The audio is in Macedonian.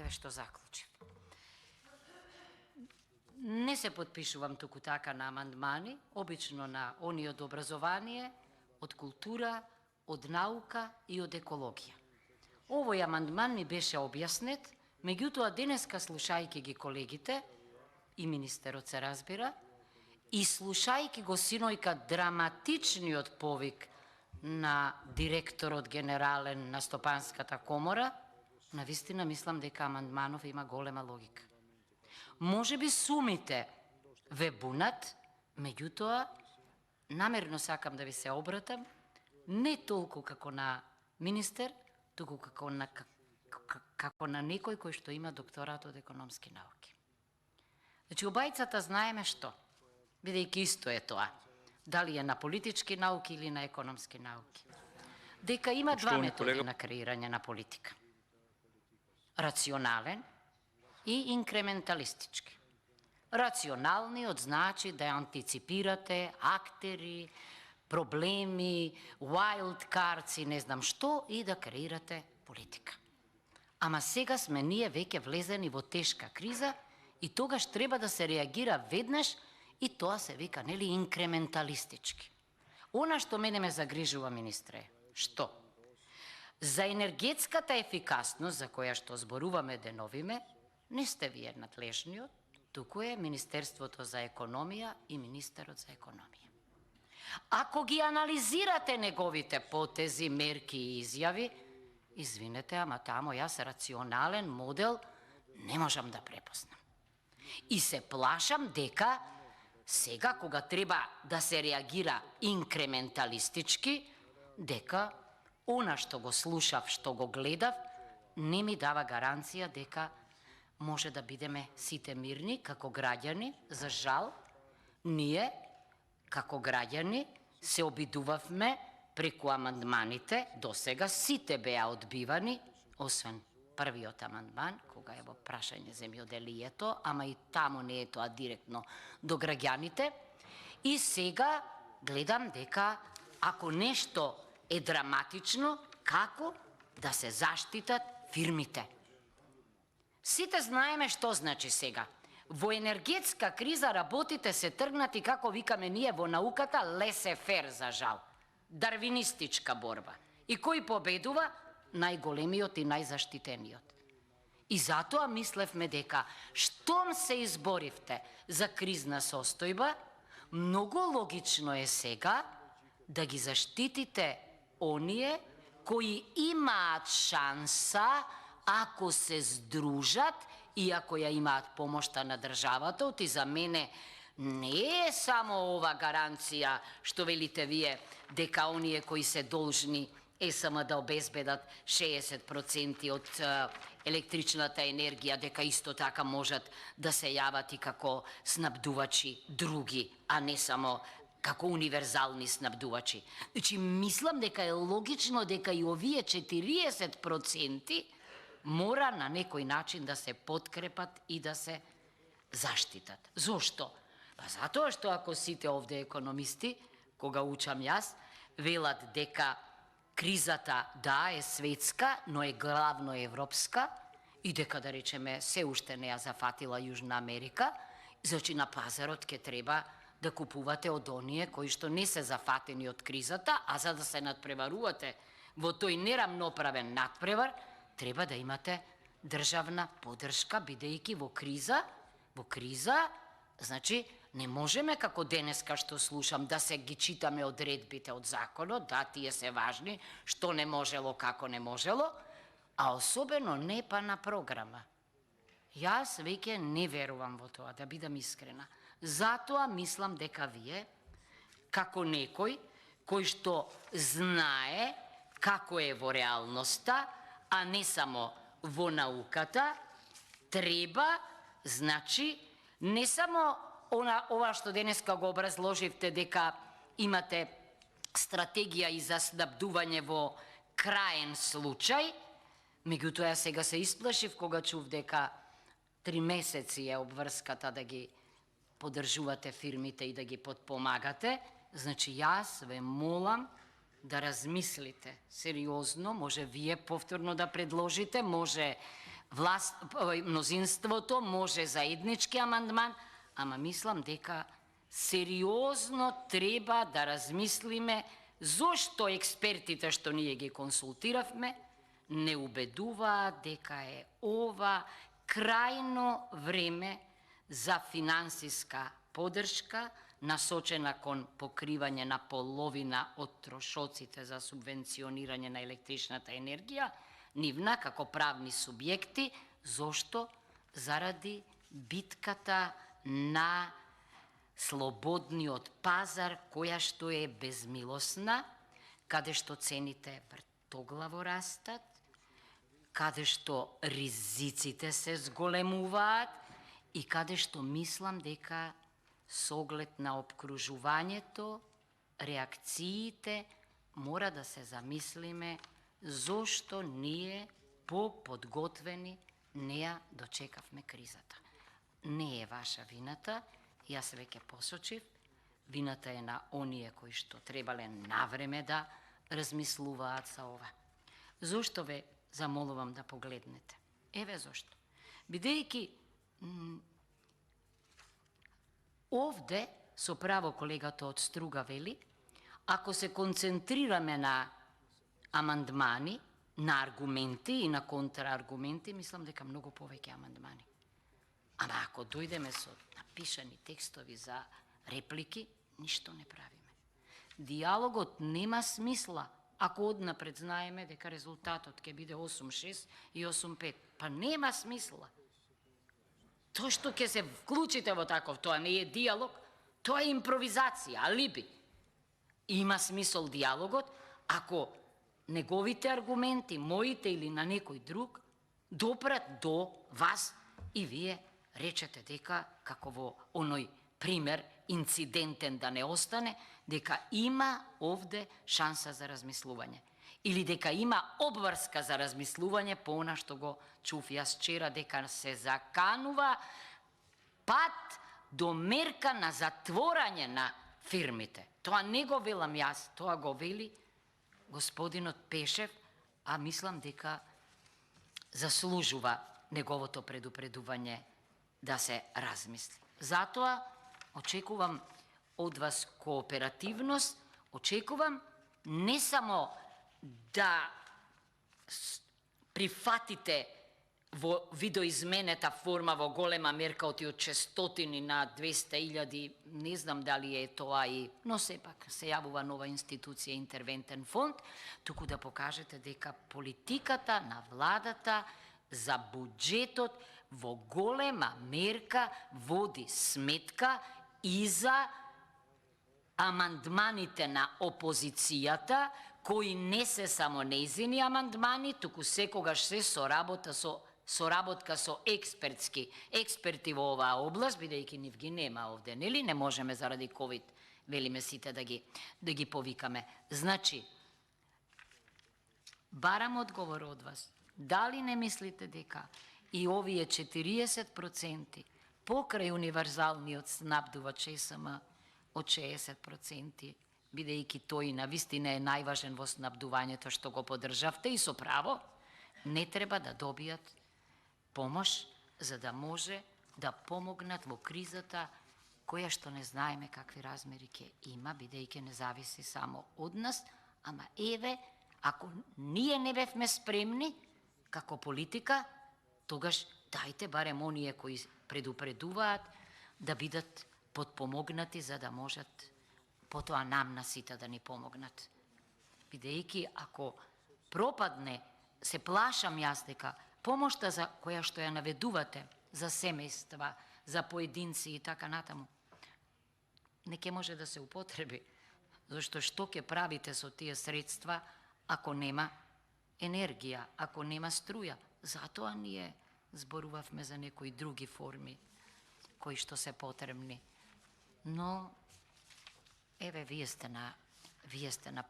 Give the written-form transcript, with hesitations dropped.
Еве што заклучив. Не се подпишувам туку така на амандмани, обично на они од образование, од култура, од наука и од екологија. Овој амандман ми беше објаснет, меѓутоа денеска слушајќи ги колегите, и министерот се разбира, и слушајќи го синојка драматичниот повик на директорот генерален на Стопанската комора, навистина мислам дека амандманов има голема логика. Може би сумите ве бунат, меѓутоа, намерно сакам да ви се обратам, не толку како на министер, туку како на некој кој што има докторат од економски науки. Значи, обајцата знаеме што, бидејќи исто е тоа, дали е на политички науки или на економски науки, дека има два методи на креирање на политика. Рационален и инкременталистички. Рационалниот значи да антиципирате актери, проблеми, wild cards и не знам што и да креирате политика. Ама сега сме ние веќе влезени во тешка криза и тогаш треба да се реагира веднаш и тоа се вика, нели, инкременталистички. Она што мене ме загрижува, министре, што? За енергетската ефикасност, за која што зборуваме деновиме, не сте вие надлежниот, туку е Министерството за економија и министерот за економија. Ако ги анализирате неговите потези, мерки и изјави, извинете, ама тамо јас рационален модел не можам да препознам. И се плашам дека сега кога треба да се реагира инкременталистички, дека она што го слушав, што го гледав, не ми дава гаранција дека може да бидеме сите мирни како граѓани. За жал, ние како граѓани се обидувавме преку амандманите, до сега сите беа одбивани, освен првиот амандман, кога е во прашање земјоделието, ама и таму не е тоа директно до граѓаните. И сега гледам дека ако нешто е драматично, како да се заштитат фирмите. Сите знаеме што значи сега. Во енергетска криза работите се тргнати, како викаме ние во науката, лесе-фер за жал. Дарвинистичка борба. И кој победува? Најголемиот и најзаштитениот. И затоа мислевме дека штом се изборивте за кризна состојба, многу логично е сега да ги заштитите оние кои имаат шанса ако се здружат и ако ја имаат помошта на државата. И за мене не е само ова гаранција што велите вие дека оние кои се должни ЕСМ да обезбедат 60% од електричната енергија, дека исто така можат да се јават и како снабдувачи други, а не само како универзални снабдувачи. Значи, мислам дека е логично дека и овие 40% мора на некој начин да се подкрепат и да се заштитат. Зошто? Па затоа што ако сите овде економисти, кога учам јас, велат дека кризата, да, е светска, но е главно европска и дека, да речеме, се уште не ја зафатила Јужна Америка, значи на пазарот ќе треба да купувате од оние кои што не се зафатени од кризата, а за да се надпреварувате во тој нерамноправен надпревар, треба да имате државна поддршка, бидејќи во криза, значи, не можеме како денеска што слушам да се ги читаме одредбите од законот, да, тие се важни, што не можело, како не можело, а особено не па на програма. Јас веќе не верувам во тоа, да бидам искрена. Затоа мислам дека вие, како некој кој што знае како е во реалноста, а не само во науката, треба, значи, не само ова што денеска го образложивте дека имате стратегија и за снабдување во краен случај, меѓутоа сега се исплашив кога чув дека 3 месеци е обврската да ги поддржувате фирмите и да ги подпомагате. Значи јас ве молам да размислите сериозно, може вие повторно да предложите, може мнозинството може заеднички амандман, ама мислам дека сериозно треба да размислиме зошто експертите што ние ги консултиравме не убедуваат дека е ова крајно време за финансиска подршка насочена кон покривање на половина од трошоците за субвенционирање на електричната енергија, нивна како правни субјекти, зошто? Заради битката на слободниот пазар, која што е безмилосна, каде што цените вртоглаво растат, каде што ризиците се зголемуваат и каде што мислам дека со оглед на обкружувањето, реакциите, мора да се замислиме зошто ние поподготвени не ја дочекавме кризата. Не е ваша вината, јас веќе посочив, вината е на оние кои што требале навреме да размислуваат за ова. Зошто ве замолувам да погледнете? Еве зошто. Бидејќи овде, со право колегата од Струга вели, ако се концентрираме на амандмани, на аргументи и на контрааргументи, мислам дека многу повеќе амандмани. Ама ако дојдеме со напишани текстови за реплики, ништо не правиме. Диалогот нема смисла ако однапред знаеме дека резултатот ќе биде 8-6 и 8-5. Па нема смисла. Тоа што ќе се вклучите во таков, тоа не е диалог, тоа е импровизација, алиби. Има смисол диалогот ако неговите аргументи, моите или на некој друг, допрат до вас и вие речете дека, како во оној пример, инцидентен да не остане, дека има овде шанса за размислување. Или дека има обврска за размислување по она што го чув јас вчера, дека се заканува пат до мерка на затворање на фирмите. Тоа не го велам јас, тоа го вели господинот Пешев, а мислам дека заслужува неговото предупредување да се размисли. Затоа очекувам од вас кооперативност, очекувам не само да прифатите во видоизменета форма во голема мерка од 600 на 200.000, не знам дали е тоа и, но сепак се јавува нова институција, интервентен фонд, туку да покажете дека политиката на владата за буџетот во голема мерка води сметка и за амандманите на опозицијата, кои не се само нејзини амандмани, туку секогаш се соработка со експерти во оваа област, бидејќи нив ги нема овде, нели? Не можеме заради ковид, велиме сите да ги повикаме. Значи, барам одговор од вас. Дали не мислите дека и овие 40% покрај универзалниот снабдувач ЕСМ од 60%, бидејќи тој навистина е најважен во снабдувањето што го поддржавте и со право, не треба да добијат помош за да може да помогнат во кризата која што не знаеме какви размери ќе има, бидејќи не зависи само од нас, ама еве, ако ние не бевме спремни како политика, тогаш дајте барем оние кои предупредуваат да бидат подпомогнати за да можат потоа нам на сите да ни помогнат. Бидејќи ако пропадне, се плашам јас дека помошта за која што ја наведувате за семејства, за поединци и така натаму, не ќе може да се употреби, зашто што ќе правите со тие средства ако нема енергија, ако нема струја? Затоа ние зборувавме за некои други форми кои што се потребни. Но еве вие сте на